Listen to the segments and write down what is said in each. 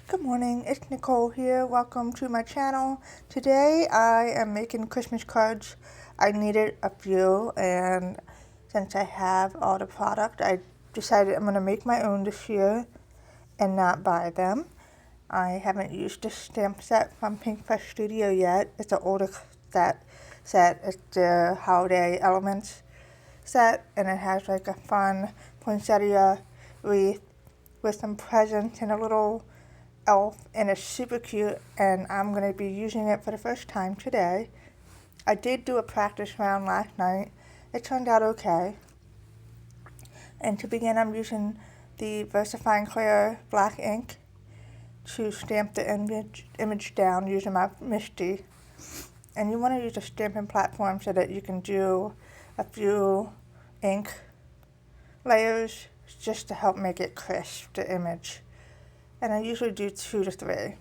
Good morning, it's Nicole here. Welcome to my channel. Today I am making Christmas cards. I needed a few, and since I have all the product, I decided I'm going to make my own this year and not buy them. I haven't used the stamp set from Pinkfresh Studio yet. It's an older set. It's the Holiday Elements set, and it has like a fun poinsettia wreath with some presents and a little elf, and it's super cute, and I'm going to be using it for the first time today. I did do a practice round last night. It turned out okay. And to begin, I'm using the VersaFine Clear black ink to stamp the image down using my MISTI. And you want to use a stamping platform so that you can do a few ink layers just to help make it crisp, the image. And I usually do 2 to 3.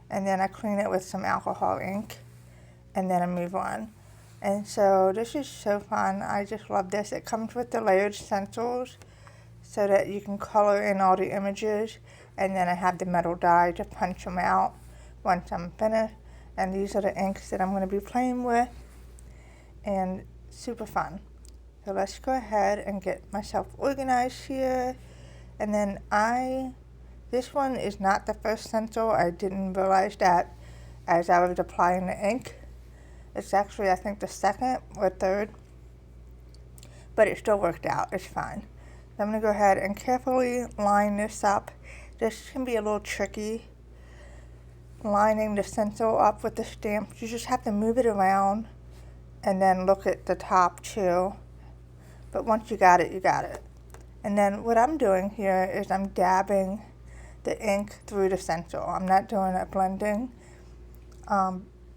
And then I clean it with some alcohol ink, and then I move on. And so this is so fun. I just love this. It comes with the layered stencils so that you can color in all the images, and then I have the metal die to punch them out once I'm finished. And these are the inks that I'm going to be playing with, and super fun. So let's go ahead and get myself organized here. And then this one is not the first stencil. I didn't realize that as I was applying the ink. It's actually, I think, the second or third, but it still worked out. It's fine. So I'm going to go ahead and carefully line this up. This can be a little tricky, lining the stencil up with the stamp. You just have to move it around and then look at the top too. But once you got it, you got it. And then what I'm doing here is I'm dabbing the ink through the stencil. I'm not doing a blending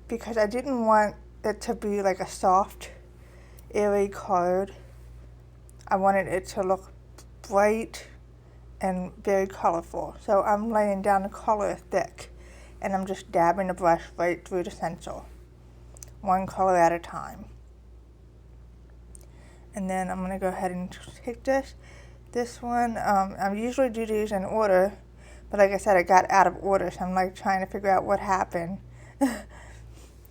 because I didn't want it to be like a soft, airy card. I wanted it to look bright and very colorful. So I'm laying down the color thick, and I'm just dabbing the brush right through the stencil, one color at a time. And then I'm going to go ahead and take this one. I usually do these in order, but like I said, I got out of order, so I'm like trying to figure out what happened.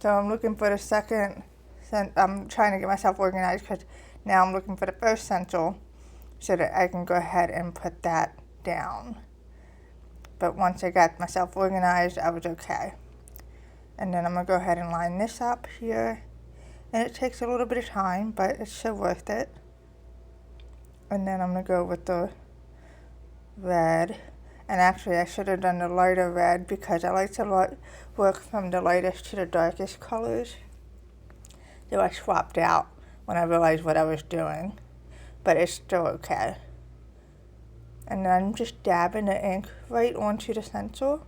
So I'm looking for the second, I'm trying to get myself organized because now I'm looking for the first stencil so that I can go ahead and put that down. But once I got myself organized, I was okay. And then I'm going to go ahead and line this up here. And it takes a little bit of time, but it's so worth it. And then I'm going to go with the red. And actually, I should have done the lighter red because I like to work from the lightest to the darkest colors. So I swapped out when I realized what I was doing. But it's still okay. And then I'm just dabbing the ink right onto the stencil.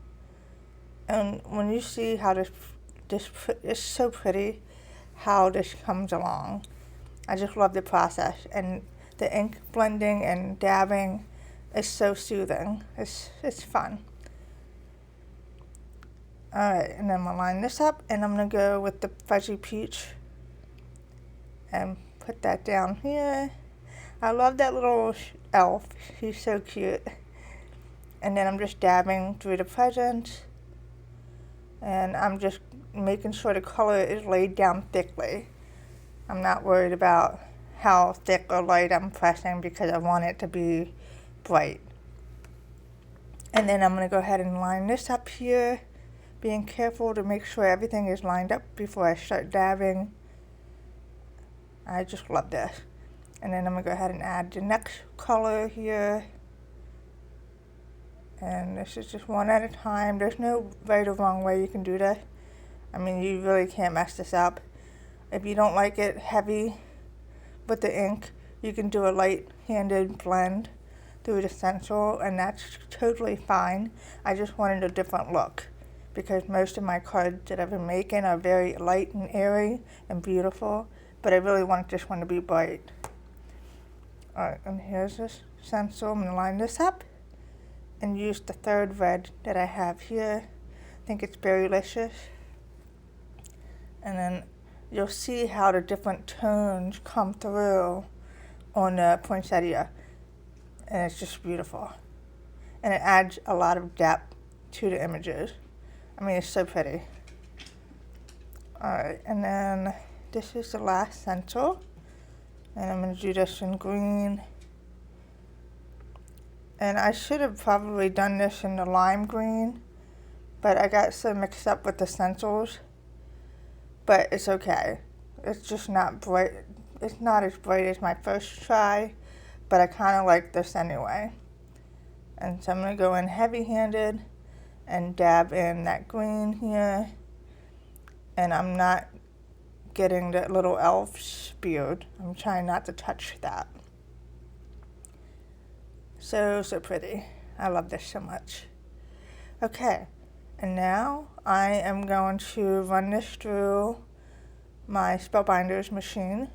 And when you see how this is so pretty, how this comes along. I just love the process. And the ink blending and dabbing is so soothing. It's fun. Alright, and then I'm going to line this up, and I'm going to go with the fuzzy peach and put that down here. I love that little elf. He's so cute. And then I'm just dabbing through the presents, and I'm just making sure the color is laid down thickly. I'm not worried about how thick or light I'm pressing because I want it to be bright. And then I'm going to go ahead and line this up here, being careful to make sure everything is lined up before I start dabbing. I just love this. And then I'm going to go ahead and add the next color here. And this is just one at a time. There's no right or wrong way you can do this. I mean, you really can't mess this up. If you don't like it heavy with the ink, you can do a light-handed blend through the stencil, and that's totally fine. I just wanted a different look because most of my cards that I've been making are very light and airy and beautiful, but I really wanted this one to be bright. Alright, and here's this stencil. I'm going to line this up and use the third red that I have here. I think it's Berrylicious. And then you'll see how the different tones come through on the poinsettia. And it's just beautiful. And it adds a lot of depth to the images. I mean, it's so pretty. Alright, and then this is the last stencil. And I'm going to do this in green. And I should have probably done this in the lime green, but I got so mixed up with the stencils. But it's okay. It's just not bright. It's not as bright as my first try, but I kind of like this anyway. And so I'm going to go in heavy-handed and dab in that green here. And I'm not getting that little elf spewed. I'm trying not to touch that. So pretty. I love this so much. Okay, and now I am going to run this through my Spellbinders machine.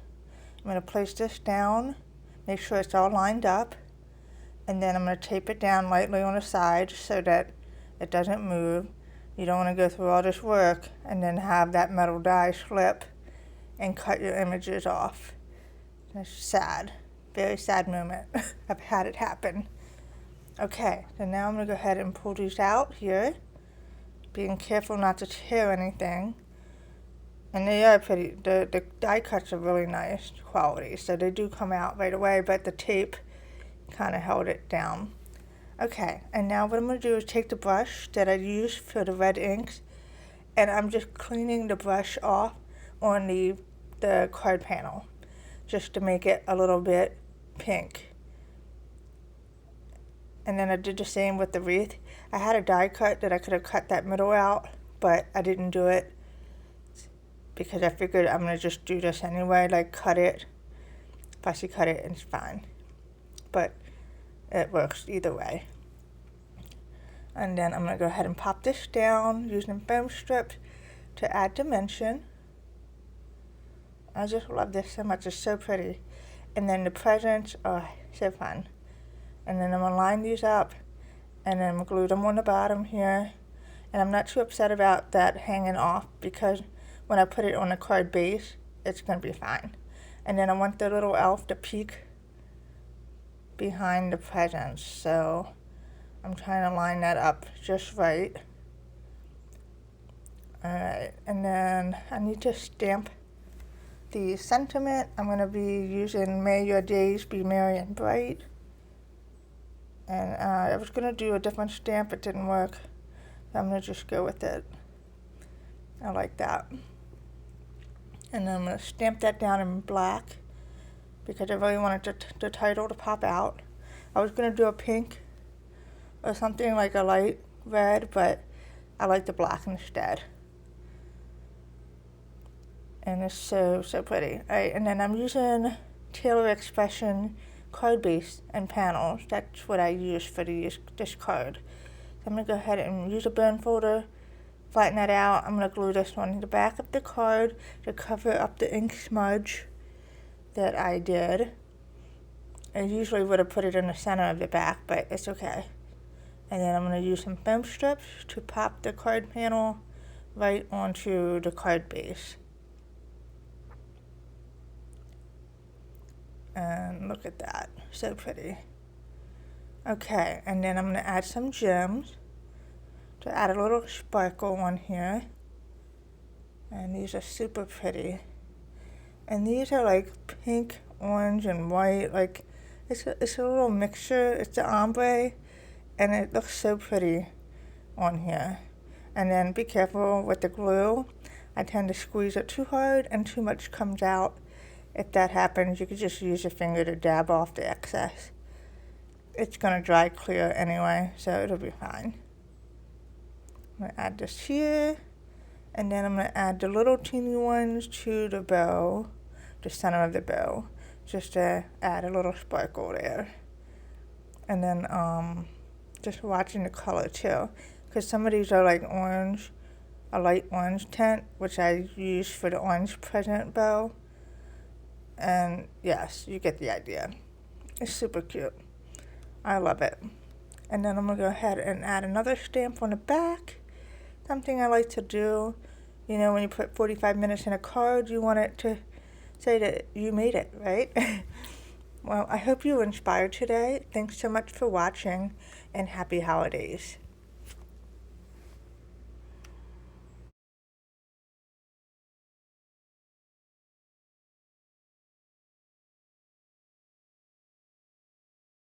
I'm going to place this down, make sure it's all lined up, and then I'm going to tape it down lightly on the side so that it doesn't move. You don't want to go through all this work and then have that metal die slip and cut your images off. It's sad. Very sad moment. I've had it happen. Okay, so now I'm going to go ahead and pull these out here, being careful not to tear anything. And they are pretty, the die cuts are really nice quality, so they do come out right away, but the tape kind of held it down. Okay, and now what I'm going to do is take the brush that I used for the red inks, and I'm just cleaning the brush off on the card panel, just to make it a little bit pink. And then I did the same with the wreath. I had a die cut that I could have cut that middle out, but I didn't do it because I figured I'm going to just do this anyway, like cut it. Fussy cut it and it's fine. But it works either way. And then I'm going to go ahead and pop this down using foam strips to add dimension. I just love this so much. It's so pretty. And then the presents are so fun. And then I'm going to line these up and then I'm going to glue them on the bottom here. And I'm not too upset about that hanging off because when I put it on the card base, it's going to be fine. And then I want the little elf to peek behind the presents. So I'm trying to line that up just right. Alright, and then I need to stamp the sentiment. I'm going to be using May Your Days Be Merry and Bright. And I was going to do a different stamp, it didn't work. So I'm going to just go with it. I like that. And then I'm going to stamp that down in black because I really wanted the title to pop out. I was going to do a pink or something like a light red, but I like the black instead. And it's so pretty. Alright, and then I'm using Taylor Expression card base and panels. That's what I use for this card. So I'm going to go ahead and use a burn folder, flatten that out. I'm going to glue this on the back of the card to cover up the ink smudge that I did. I usually would have put it in the center of the back, but it's okay. And then I'm going to use some foam strips to pop the card panel right onto the card base. And look at that, so pretty. Okay, and then I'm going to add some gems to add a little sparkle on here. And these are super pretty. And these are like pink, orange, and white. Like it's a little mixture. It's the ombre, and it looks so pretty on here. And then be careful with the glue. I tend to squeeze it too hard and too much comes out. If that happens, you could just use your finger to dab off the excess. It's going to dry clear anyway, so it'll be fine. I'm going to add this here, and then I'm going to add the little teeny ones to the bow, the center of the bow, just to add a little sparkle there. And then just watching the color too, because some of these are like orange, a light orange tint, which I use for the orange present bow. And yes, you get the idea. It's super cute. I love it. And then I'm going to go ahead and add another stamp on the back. Something I like to do. You know, when you put 45 minutes in a card, you want it to say that you made it, right? Well, I hope you were inspired today. Thanks so much for watching, and happy holidays.